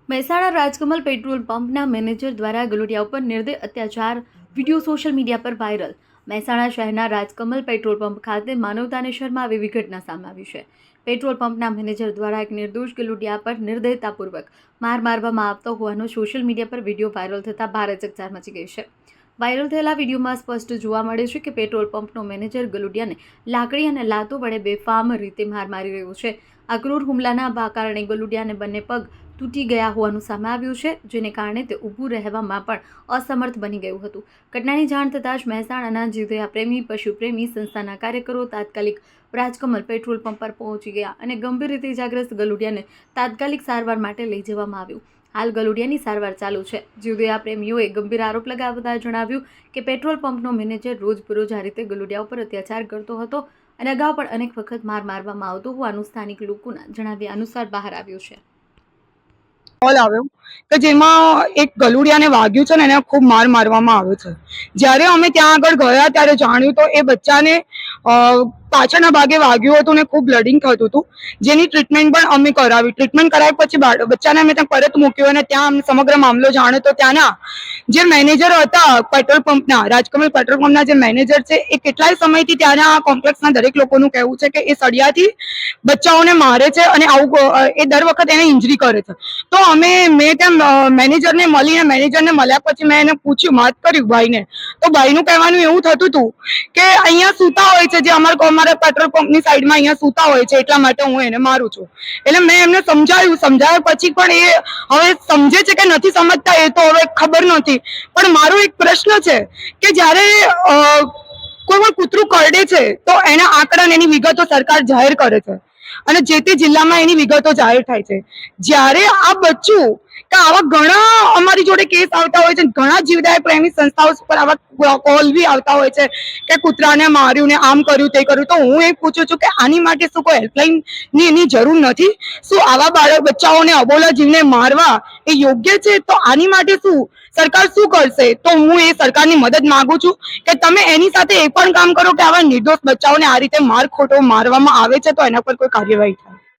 Mehsana Rajkamal petrol પંપના manager દ્વારા ગલુડિયા ઉપર નિર્દય અત્યાચાર વિડીયો સોશિયલ મીડિયા પર વાયરલ। મહેસાણા શહેરના રાજકમલ પેટ્રોલ પંપ ખાતે માનવતાને શરમાવે એવી ઘટના સામે આવી છે। પેટ્રોલ પંપના મેનેજર દ્વારા એક નિર્દોષ ગલુડિયા પર નિર્દયતાપૂર્વક માર મારવામાં આવતો હોવાનો સોશિયલ મીડિયા પર વિડીયો વાયરલ થતાં ભારે ચકચાર મચી ગઈ છે। વાયરલ થયેલા વિડીયોમાં સ્પષ્ટ જોવા મળે છે કે પેટ્રોલ પંપનો મેનેજર ગલુડિયાને લાકડી અને લાતો વડે બેફામ રીતે માર મારી રહ્યો છે। આ ક્રૂર હુમલાના કારણે ગલુડિયાને બંને પગ તૂટી ગયા હોવાનું સામે આવ્યું છે, જેને કારણે તે ઊભું રહેવામાં પણ અસમર્થ બની ગયું હતું। ઘટનાની જાણ થતાં જ મહેસાણાના જીવદયા પ્રેમી પશુપ્રેમી સંસ્થાના કાર્યકરો તાત્કાલિક રાજકમલ પેટ્રોલ પંપ પર પહોંચી ગયા અને ગંભીર રીતે ઇજાગ્રસ્ત ગલુડિયાને તાત્કાલિક સારવાર માટે લઈ જવામાં આવ્યું। હાલ ગલુડિયાની સારવાર ચાલુ છે। જીવદયા પ્રેમીઓએ ગંભીર આરોપ લગાવતા જણાવ્યું કે પેટ્રોલ પંપનો મેનેજર રોજબરોજ આ રીતે ગલુડિયા ઉપર અત્યાચાર કરતો હતો અને અગાઉ પણ અનેક વખત માર મારવામાં આવતો હોવાનું સ્થાનિક લોકોના જણાવ્યા અનુસાર બહાર આવ્યું છે। કોલ આવ્યો કે જેમાં એક ગલુડિયાને વાગ્યું છે ને એને ખૂબ માર મારવામાં આવ્યો છે। જ્યારે અમે ત્યાં આગળ ગયા ત્યારે જાણ્યું તો એ બચ્ચાને પાછળના ભાગે વાગ્યું હતું ને ખૂબ બ્લડિંગ થતું હતું, જેની ટ્રીટમેન્ટ પણ અમે કરાવી। ટ્રીટમેન્ટ કરાવી પછી બચ્ચાને અમે ત્યાં પરત મૂક્યો અને ત્યાં સમગ્ર મામલો જાણ્યો તો ત્યાંના જે મેનેજર હતા પેટ્રોલ પંપના, રાજકમલ પેટ્રોલ પંપના જે મેનેજર છે એ કેટલાય સમયથી ત્યાંના કોમ્પ્લેક્સના દરેક લોકોનું કહેવું છે કે એ સળિયાથી બચ્ચાઓને મારે છે અને આવું એ દર વખત એને ઇન્જરી કરે છે। તો મેં ત્યાં મેનેજરને મળ્યા પછી મેં એને પૂછ્યું, વાત કર્યું ભાઈને, તો ભાઈનું કહેવાનું એવું થતું હતું કે અહીંયા સૂતા હોય છે, જે અમારા પેટ્રોલ પંપની સાઈડમાં અહીંયા સૂતા હોય છે, એટલા માટે હું એને મારું છું। એટલે મેં એમને સમજાવ્યા પછી પણ એ હવે સમજે છે કે નથી સમજતા એ તો હવે ખબર નથી। પણ મારો એક પ્રશ્ન છે કે જ્યારે કોઈ પણ કૂતરું કરડે છે તો એના આંકડા એની વિગતો સરકાર જાહેર કરે છે અને જે તે જિલ્લામાં એની વિગતો જાહેર થાય છે। જ્યારે આ બચ્ચું કે આવા ઘણા અમારી જોડે કેસ આવતા હોય છે, ઘણા જીવદયા પ્રેમી સંસ્થાઓ પર આવા કોલ બી આવતા હોય છે કે કૂતરાને માર્યું ને આમ કર્યું તે કર્યું। તો હું એ પૂછું છું કે આની માટે શું કોઈ હેલ્પલાઇન ની એની જરૂર નથી? શું આવા બચ્ચાઓને અબોલા જીવને મારવા એ યોગ્ય છે? તો આની માટે શું સરકાર શું કરશે? તો હું એ સરકારની મદદ માંગુ છું કે તમે એની સાથે એ પણ કામ કરો કે આવા નિર્દોષ બચ્ચાઓને આ રીતે ખોટો મારવામાં આવે છે તો એના પર કોઈ કાર્યવાહી થાય।